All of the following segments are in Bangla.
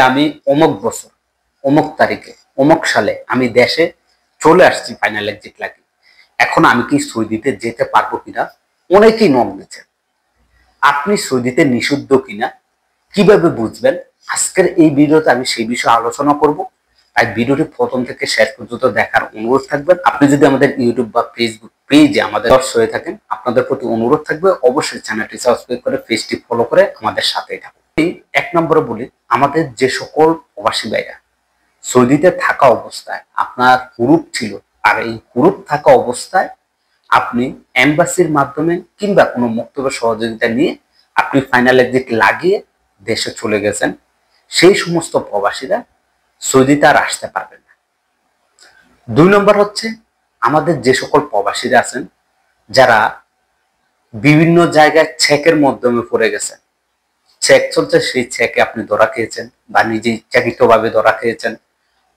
আমি অমুক বছর অমুক তারিখে অমুক সালে আমি দেশে চলে আসছি ফাইনাল এক্সিট লাগে, এখন আমি কি সৌদিতে যেতে পারবো কিনা অনেকেই নক দিচ্ছেন। আপনি সৌদিতে নিষিদ্ধ কিনা কিভাবে বুঝবেন, আজকের এই ভিডিওতে আমি সেই বিষয়ে আলোচনা করব। তাই ভিডিওটি প্রথম থেকে শেষ পর্যন্ত দেখার অনুরোধ থাকবে। আপনি যদি আমাদের ইউটিউব বা ফেসবুক পেজে আমাদের দর্শক হয়ে থাকেন, আপনাদের প্রতি অনুরোধ থাকবে অবশ্যই চ্যানেলটি সাবস্ক্রাইব করে পেজটি ফলো করে আমাদের সাথেই থাকুন। এক নম্বরে বলি, আমাদের যে সকল প্রবাসী ভাইরা সৌদিতে থাকা অবস্থায় আপনার গ্রুপ ছিল, আর এই গ্রুপ থাকা অবস্থায় আপনি এম্বাসির মাধ্যমে কিংবা কোনো বক্তব্য সহযোগিতা নিয়ে আপনি ফাইনাল এক্সিট লাগিয়ে দেশে চলে গেছেন, সেই সমস্ত প্রবাসীরা সৌদিতে আর আসতে পারবেন না। দুই নম্বর হচ্ছে, আমাদের যে সকল প্রবাসীরা আছেন যারা বিভিন্ন জায়গায় চেকের মাধ্যমে পড়ে গেছেন, চেক চলছে, সেই চেকে আপনি ধরা খেয়েছেন বা নিজে ইচ্ছাকৃতভাবে ধরা খেয়েছেন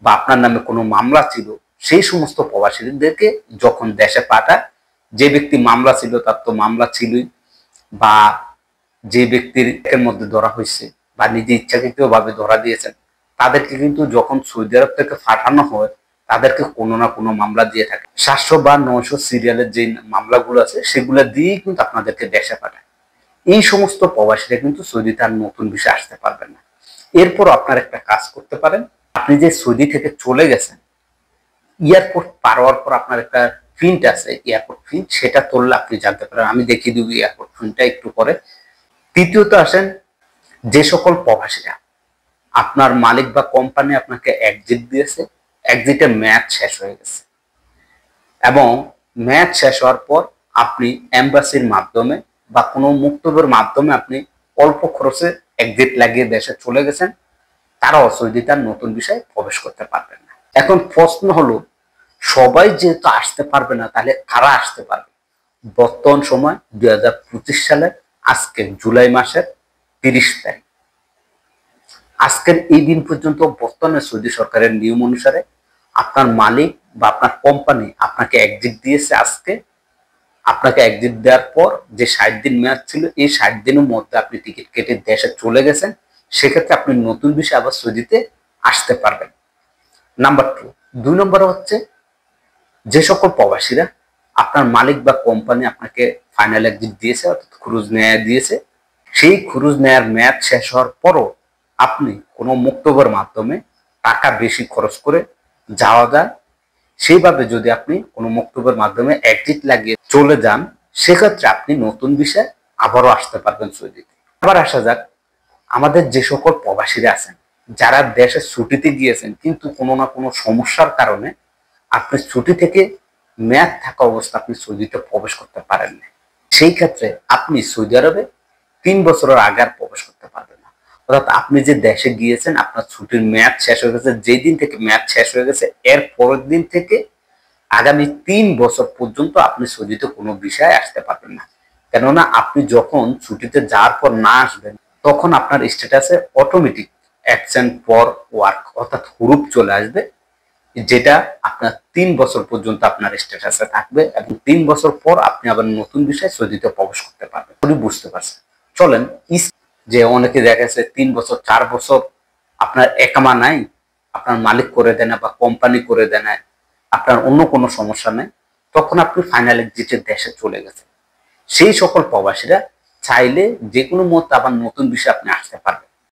বা আপনার নামে কোনো মামলা ছিল, সেই সমস্ত প্রবাসীদেরকে যখন দেশে পাঠায়, যে ব্যক্তি মামলা ছিল তার তো মামলা ছিলই, বা যে ব্যক্তির এর মধ্যে ধরা হয়েছে বা নিজে ইচ্ছাকৃতভাবে ধরা দিয়েছেন, তাদেরকে কিন্তু যখন সৌদি আরব থেকে পাঠানো হয় তাদেরকে কোনো না কোনো মামলা দিয়ে থাকে। 700 বা 900 সিরিয়ালের যে মামলাগুলো আছে সেগুলো দিয়েই কিন্তু আপনাদেরকে দেশে পাঠায়। এই সমস্ত প্রবাসীরা কিন্তু সৌদিতে আর নতুন ভিসা আসতে পারবেন না। এরপর আপনার একটা কাজ করতে পারেন, আপনি যে সৌদি থেকে চলে গেছেন, এয়ারপোর্ট পার হওয়ার পর আপনার একটা প্রিন্ট আছে, এয়ারপোর্ট প্রিন্ট, সেটা তুললে আপনি জানতে পারেন। আমি দেখিয়ে দিব এয়ারপোর্ট প্রিন্টটা একটু পরে। তৃতীয়ত আসেন, যে সকল প্রবাসীরা আপনার মালিক বা কোম্পানি আপনাকে এক্সিট দিয়েছে, এক্সিটের মেয়াদ শেষ হয়ে গেছে এবং মেয়াদ শেষ হওয়ার পর আপনি এম্বাসির মাধ্যমে বা কোনো মুক্তবের মাধ্যমে আপনি অল্প খরচে এক্সিট লাগিয়ে দেশে চলে গেছেন, তারা অসৌদিতার নতুন বিষয়ে প্রবেশ করতে পারবেন না। এখন প্রশ্ন হলো, সবাই যেহেতু আসতে পারবে না, তাহলে কারা আসতে পারবে? বর্তমান সময় 2025 সালের আজকে জুলাই মাসের 30 তারিখ, আজকের এই দিন পর্যন্ত বর্তমানে সৌদি সরকারের নিয়ম অনুসারে আপনার মালিক বা আপনার কোম্পানি আপনাকে এক্সিট দিয়েছে। আজকে আপনাকে এক্সিট দেওয়ার পর যে 60 দিন মেয়াদ ছিল, এই 60 দিনের মধ্যে আপনি টিকিট কেটে দেশে চলে গেছেন, সেক্ষেত্রে আপনি নতুন বিষয়ে আবার সৌদিতে আসতে পারবেন। নাম্বার 2 নম্বর হচ্ছে, যে সকল প্রবাসীরা আপনার মালিক বা কোম্পানি আপনাকে ফাইনাল এক্সিট দিয়েছে, অর্থাৎ খুরুজ নেয়া দিয়েছে, সেই খুরুজ নেয়ার মেয়াদ শেষ হওয়ার পরও আপনি কোনো মুক্তবর মাধ্যমে টাকা বেশি খরচ করে যাওয়া যায়, সেইভাবে যদি আপনি কোনো মুক্তবর মাধ্যমে এক্সিট লাগিয়ে চলে যান, সেক্ষেত্রে আপনি নতুন বিষয়ে আবারও আসতে পারবেন সৌদিতে। আবার আসা যাক, আমাদের যে সকল প্রবাসীরা আছেন যারা দেশে ছুটিতে গিয়েছেন, কিন্তু কোনো না কোনো সমস্যার কারণে আপনি ছুটি থেকে মেয়াদ থাকা অবস্থা আপনি সৌদিতে প্রবেশ করতে পারেন না, সেই ক্ষেত্রে আপনি সৌদি আরবে 3 বছরের আগে আর প্রবেশ করতে পারবেন না। অর্থাৎ আপনি যে দেশে গিয়েছেন, আপনার ছুটির মেয়াদ শেষ হয়ে গেছে, যেই দিন থেকে মেয়াদ শেষ হয়ে গেছে এর পরের দিন থেকে আগামী 3 বছর পর্যন্ত আপনি সৌদিতে কোনো বিষয়ে আসতে পারবেন না। কেননা আপনি যখন ছুটিতে যাওয়ার পর না আসবেন, তখন আপনার স্ট্যাটাসে অটোমেটিক অ্যাবসেন্ট ফর ওয়ার্ক অর্থাৎ হুরুপ চলে আসবে, যেটা আপনার 3 বছর পর্যন্ত আপনার স্ট্যাটাসে থাকবে এবং 3 বছর পর আপনি আবার নতুন বিষয়ে সৌদিতে প্রবেশ করতে পারবেন। আপনি বুঝতে পারছেন? চলেন, যে অনেকে দেখা গেছে 3 বছর 4 বছর আপনার একামা নাই, আপনার মালিক করে দেয় না বা কোম্পানি করে দেয় না, আপনার অন্য কোনো সমস্যা নেই, তখন আপনি ফাইনাল এক্সিটের দেশে চলে গেছেন, সেই সকল প্রবাসীরা চাইলে যে কোনো মুহূর্তে আবার নতুন বিষয়ে আপনি আসতে পারবেন।